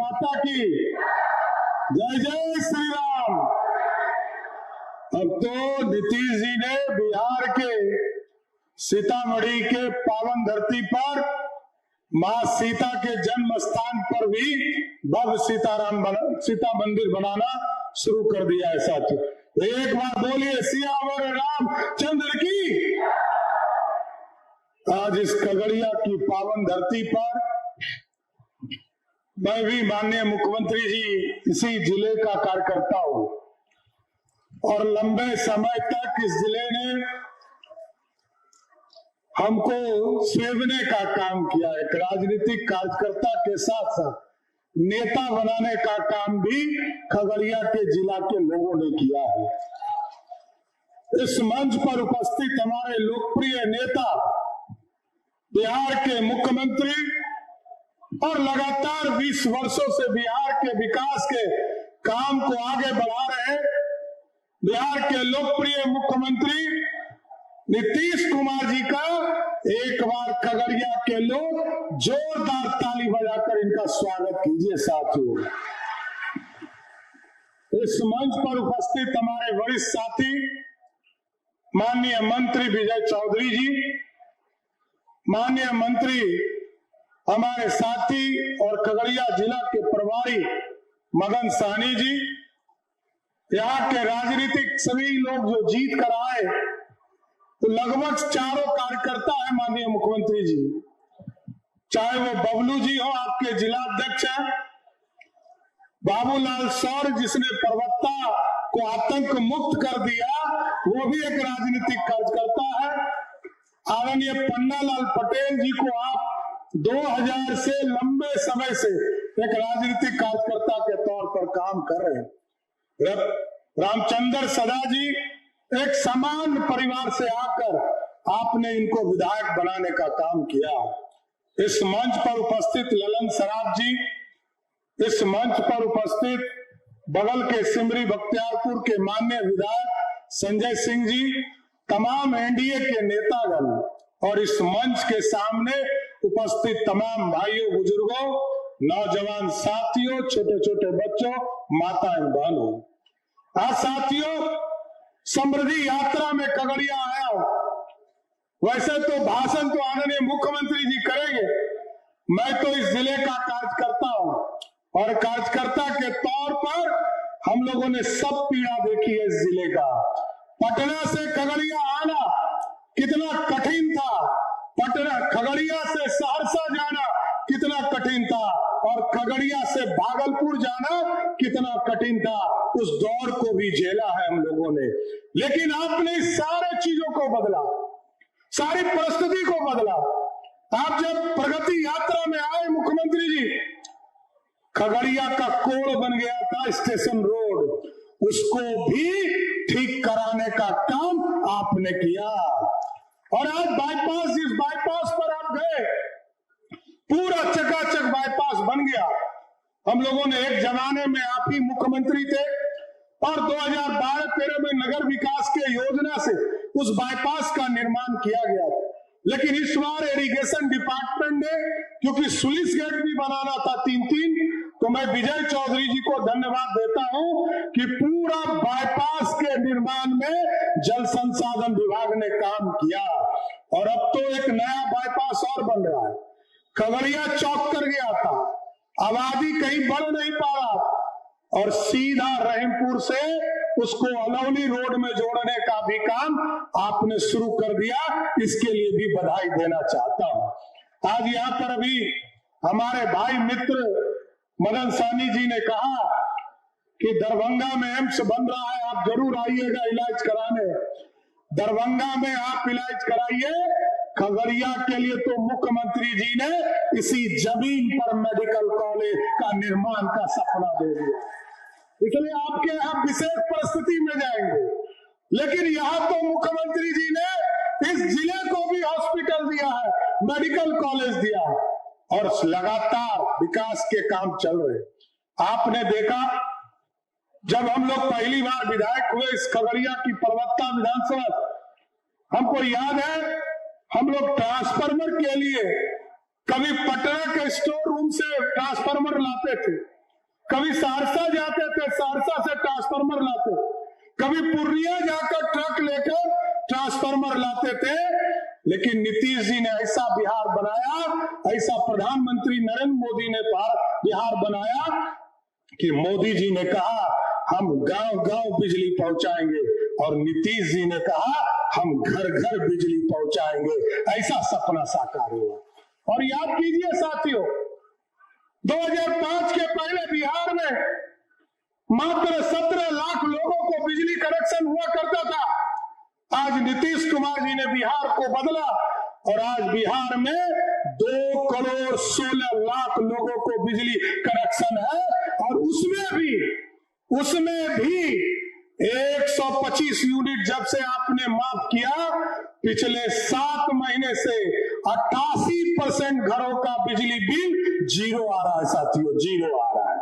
माता की जय जय श्री राम। अब तो नीतीश जी ने बिहार के सीतामढ़ी के पावन धरती पर मां सीता के जन्म स्थान पर भी भव्य सीता मंदिर बनाना शुरू कर दिया है साथियों। एक बार बोलिए सियावर रामचंद्र की। आज इस खगड़िया की पावन धरती पर मैं भी माननीय मुख्यमंत्री जी इसी जिले का कार्यकर्ता हूं और लंबे समय तक इस जिले ने हमको सेवने का काम किया है। एक राजनीतिक कार्यकर्ता के साथ साथ नेता बनाने का काम भी खगड़िया के जिला के लोगों ने किया है। इस मंच पर उपस्थित हमारे लोकप्रिय नेता, बिहार के मुख्यमंत्री और लगातार 20 वर्षों से बिहार के विकास के काम को आगे बढ़ा रहे बिहार के लोकप्रिय मुख्यमंत्री नीतीश कुमार जी का एक बार खगड़िया के लोग जोरदार ताली बजाकर इनका स्वागत कीजिए साथियों। इस मंच पर उपस्थित हमारे वरिष्ठ साथी माननीय मंत्री विजय चौधरी जी, माननीय मंत्री हमारे साथी और खगड़िया जिला के प्रभारी मदन सहनी जी, यहाँ के राजनीतिक सभी लोग जो जीत कर आए तो लगभग चारों कार्यकर्ता है माननीय मुख्यमंत्री जी, चाहे वो बबलू जी हो आपके जिला अध्यक्ष हैं, बाबूलाल सौर जिसने परवत्ता को आतंक मुक्त कर दिया वो भी एक राजनीतिक कार्यकर्ता है, आदरणीय पन्नालाल पटेल जी को आप 2000 से लंबे समय से एक राजनीतिक कार्यकर्ता के तौर पर काम कर रहे हैं। रामचंद्र सदा जी एक समान परिवार से आकर आपने इनको विधायक बनाने का काम किया। इस मंच पर उपस्थित ललन सराफ जी, इस मंच पर उपस्थित बगल के सिमरी बख्तियारपुर के माननीय विधायक संजय सिंह जी, तमाम एनडीए के नेतागण और इस मंच के सामने उपस्थित तमाम भाइयों, बुजुर्गों, नौजवान साथियों, छोटे छोटे बच्चों, माताएं, बहनों, आज साथियों समृद्धि यात्रा में खगड़िया आया हूं। वैसे तो भाषण तो आदरणीय मुख्यमंत्री जी करेंगे, मैं तो इस जिले का कार्यकर्ता हूं और कार्यकर्ता के तौर पर हम लोगों ने सब पीड़ा देखी है इस जिले का। पटना से खगड़िया आना कितना कठिन था, पटना खगड़िया से सहरसा जाना कितना कठिन था और खगड़िया से भागलपुर जाना कितना कठिन था। उस दौर को भी झेला है हम लोगों ने, लेकिन आपने सारे चीजों को बदला, सारी परिस्थिति को बदला। आप जब प्रगति यात्रा में आए मुख्यमंत्री जी, खगड़िया का कोड़ बन गया था स्टेशन रोड, उसको भी ठीक कराने का काम आपने किया और आज बाईपास, जिस बाईपास पर आप गए पूरा चकाचक बाईपास बन गया। हम लोगों ने एक जमाने में आप ही मुख्यमंत्री थे और 2012-13 में नगर विकास के योजना से उस बाईपास का निर्माण किया गया था, लेकिन इस बार इरिगेशन डिपार्टमेंट ने, क्योंकि स्लुइस गेट भी बनाना था 3-3, तो मैं विजय चौधरी जी को धन्यवाद देता हूं कि पूरा बाईपास के निर्माण में जल संसाधन विभाग ने काम किया और अब तो एक नया बाईपास और बन रहा है। खगड़िया चौक कर गया था, आबादी कहीं बढ़ नहीं पा रहा और सीधा रहीमपुर से उसको अलौली रोड में जोड़ने का भी काम आपने शुरू कर दिया, इसके लिए भी बधाई देना चाहता हूं। आज यहाँ पर अभी हमारे भाई मित्र मदन सहनी जी ने कहा कि दरभंगा में एम्स बन रहा है, आप जरूर आइएगा इलाज कराने। दरभंगा में आप इलाज कराइए, खगड़िया के लिए तो मुख्यमंत्री जी ने इसी जमीन पर मेडिकल कॉलेज का निर्माण का सपना दे दिया, इसलिए आपके यहाँ विशेष परिस्थिति में जाएंगे, लेकिन यहाँ तो मुख्यमंत्री जी ने इस जिले को भी हॉस्पिटल दिया है, मेडिकल कॉलेज दिया है और लगातार विकास के काम चल रहे। आपने देखा जब हम लोग पहली बार विधायक हुए इस खगड़िया की परवत्ता विधानसभा, हमको याद है हम लोग ट्रांसफार्मर के लिए कभी पटना के स्टोर रूम से ट्रांसफार्मर लाते थे कभी सहरसा जाते थे, सहरसा से ट्रांसफार्मर लाते, कभी पूर्णिया जाकर ट्रक लेकर ट्रांसफार्मर लाते थे। लेकिन नीतीश जी ने ऐसा बिहार बनाया, ऐसा प्रधानमंत्री नरेंद्र मोदी ने बिहार बनाया कि मोदी जी ने कहा हम गांव गांव बिजली पहुंचाएंगे और नीतीश जी ने कहा हम घर घर बिजली पहुंचाएंगे। ऐसा सपना साकार हुआ। और याद कीजिए साथियों, 2005 के पहले बिहार में मात्र 17 लाख लोगों को बिजली कनेक्शन हुआ करता था। आज नीतीश कुमार जी ने बिहार को बदला और आज बिहार में 2,16,00,000 लोगों को बिजली कनेक्शन है। और उसमें भी 125 यूनिट जब से आपने माफ किया, पिछले 7 महीने से 88% घरों का बिजली बिल जीरो आ रहा है साथियों, जीरो आ रहा है।